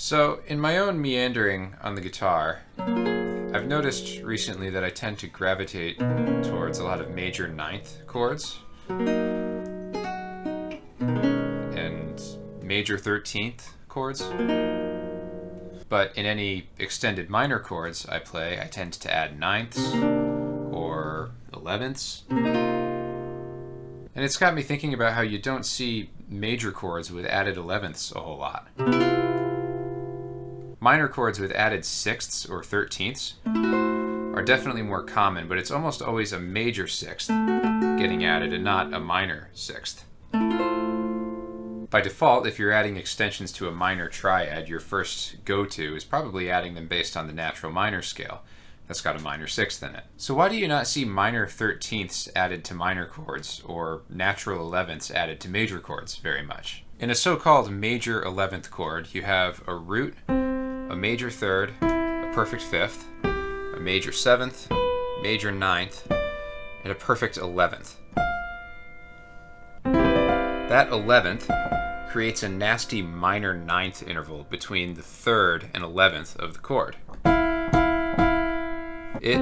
So, in my own meandering on the guitar, I've noticed recently that I tend to gravitate towards a lot of major ninth chords and major 13th chords. But in any extended minor chords I play, I tend to add ninths or elevenths. And it's got me thinking about how you don't see major chords with added elevenths a whole lot. Minor chords with added sixths or 13ths are definitely more common, but it's almost always a major sixth getting added and not a minor sixth. By default, if you're adding extensions to a minor triad, your first go-to is probably adding them based on the natural minor scale. That's got a minor sixth in it. So why do you not see minor 13ths added to minor chords or natural 11ths added to major chords very much? In a so-called major 11th chord, you have a root, a major third, a perfect fifth, a major seventh, major ninth, and a perfect 11th. That 11th creates a nasty minor ninth interval between the third and 11th of the chord. It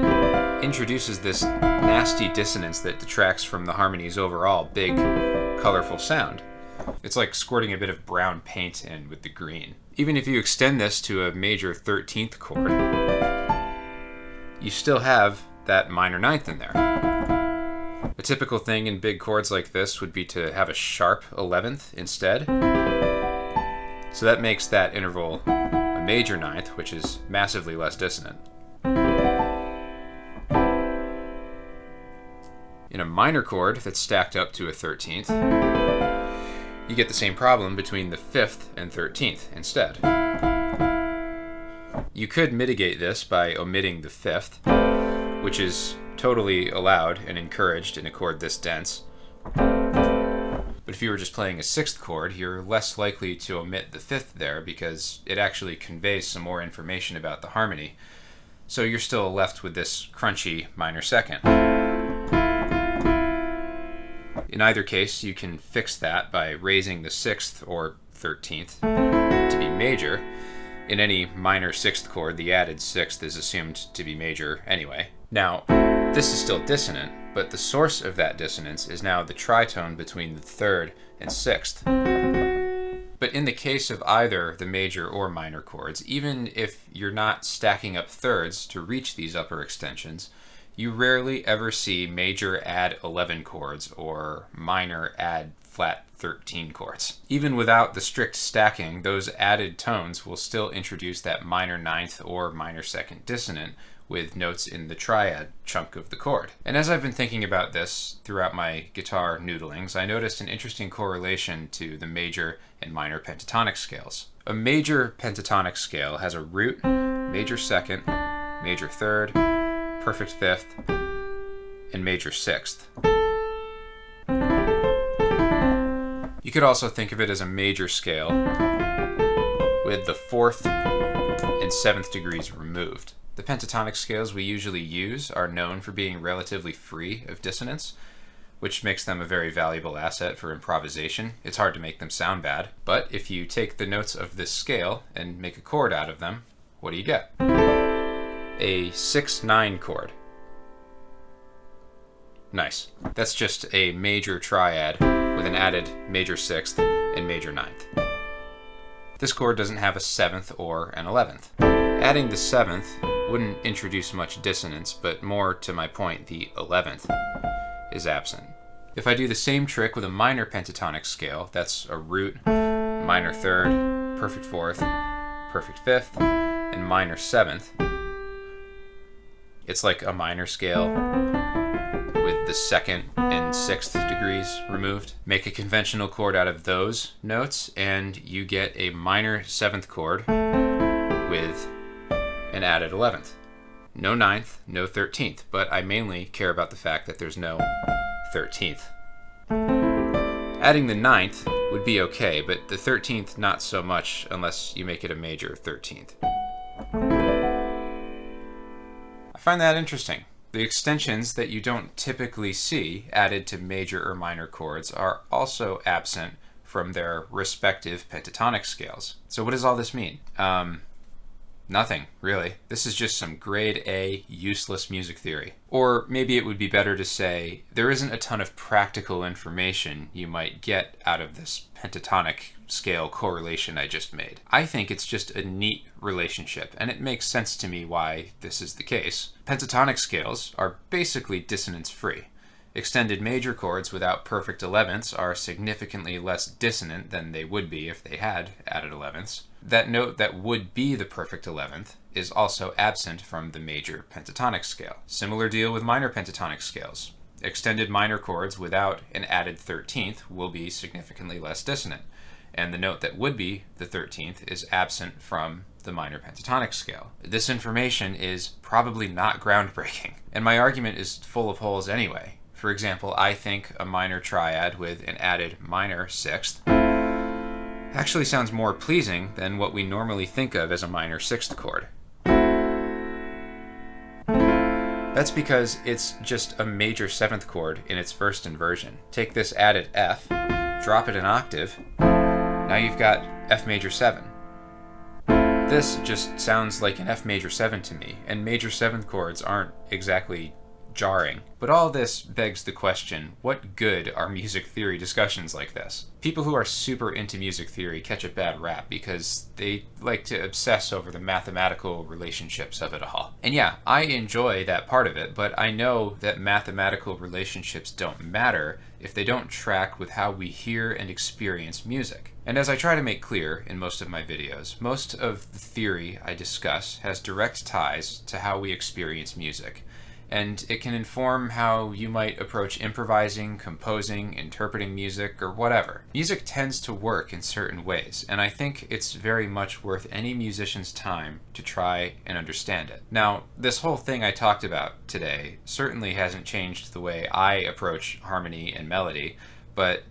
introduces this nasty dissonance that detracts from the harmony's overall big, colorful sound. It's like squirting a bit of brown paint in with the green. Even if you extend this to a major 13th chord, you still have that minor ninth in there. A typical thing in big chords like this would be to have a sharp 11th instead. So that makes that interval a major ninth, which is massively less dissonant. In a minor chord that's stacked up to a 13th, you get the same problem between the 5th and 13th instead. You could mitigate this by omitting the 5th, which is totally allowed and encouraged in a chord this dense. But if you were just playing a 6th chord, you're less likely to omit the 5th there because it actually conveys some more information about the harmony. So you're still left with this crunchy minor second. In either case, you can fix that by raising the 6th or 13th to be major. In any minor 6th chord, the added 6th is assumed to be major anyway. Now, this is still dissonant, but the source of that dissonance is now the tritone between the 3rd and 6th. But in the case of either the major or minor chords, even if you're not stacking up thirds to reach these upper extensions, you rarely ever see major add 11 chords or minor add flat 13 chords. Even without the strict stacking, those added tones will still introduce that minor ninth or minor second dissonant with notes in the triad chunk of the chord. And as I've been thinking about this throughout my guitar noodlings, I noticed an interesting correlation to the major and minor pentatonic scales. A major pentatonic scale has a root, major second, major third, perfect fifth, and major sixth. You could also think of it as a major scale with the 4th and 7th degrees removed. The pentatonic scales we usually use are known for being relatively free of dissonance, which makes them a very valuable asset for improvisation. It's hard to make them sound bad, but if you take the notes of this scale and make a chord out of them, what do you get? A 6-9 chord. Nice. That's just a major triad with an added major 6th and major 9th. This chord doesn't have a 7th or an 11th. Adding the 7th wouldn't introduce much dissonance, but more to my point, the 11th is absent. If I do the same trick with a minor pentatonic scale, that's a root, minor 3rd, perfect 4th, perfect 5th, and minor 7th, it's like a minor scale with the 2nd and 6th degrees removed. Make a conventional chord out of those notes and you get a minor 7th chord with an added 11th. No 9th, no 13th, but I mainly care about the fact that there's no 13th. Adding the 9th would be okay, but the 13th not so much unless you make it a major 13th. I find that interesting. The extensions that you don't typically see added to major or minor chords are also absent from their respective pentatonic scales. So what does all this mean? Nothing, really. This is just some grade A useless music theory. Or maybe it would be better to say there isn't a ton of practical information you might get out of this pentatonic scale correlation I just made. I think it's just a neat relationship, and it makes sense to me why this is the case. Pentatonic scales are basically dissonance-free. Extended major chords without perfect elevenths are significantly less dissonant than they would be if they had added elevenths. That note that would be the perfect eleventh is also absent from the major pentatonic scale. Similar deal with minor pentatonic scales. Extended minor chords without an added 13th will be significantly less dissonant, and the note that would be the 13th is absent from the minor pentatonic scale. This information is probably not groundbreaking, and my argument is full of holes anyway. For example, I think a minor triad with an added minor sixth actually sounds more pleasing than what we normally think of as a minor sixth chord. That's because it's just a major seventh chord in its first inversion. Take this added F, drop it an octave, now you've got F major 7. This just sounds like an F major 7 to me, and major seventh chords aren't exactly jarring. But all this begs the question, what good are music theory discussions like this? People who are super into music theory catch a bad rap because they like to obsess over the mathematical relationships of it all. And yeah, I enjoy that part of it, but I know that mathematical relationships don't matter if they don't track with how we hear and experience music. And as I try to make clear in most of my videos, most of the theory I discuss has direct ties to how we experience music. And it can inform how you might approach improvising, composing, interpreting music, or whatever. Music tends to work in certain ways, and I think it's very much worth any musician's time to try and understand it. Now, this whole thing I talked about today certainly hasn't changed the way I approach harmony and melody, but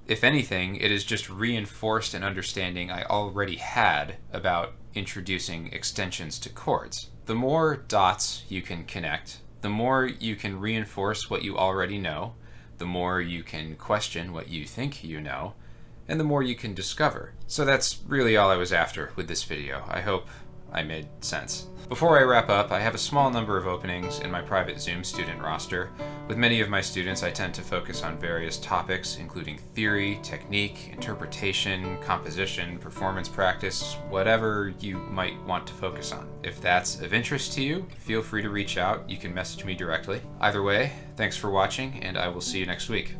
if anything, it has just reinforced an understanding I already had about introducing extensions to chords. The more dots you can connect, the more you can reinforce what you already know, the more you can question what you think you know, and the more you can discover. So that's really all I was after with this video. I hope I made sense. Before I wrap up, I have a small number of openings in my private Zoom student roster. With many of my students, I tend to focus on various topics, including theory, technique, interpretation, composition, performance practice, whatever you might want to focus on. If that's of interest to you, feel free to reach out. You can message me directly. Either way, thanks for watching, and I will see you next week.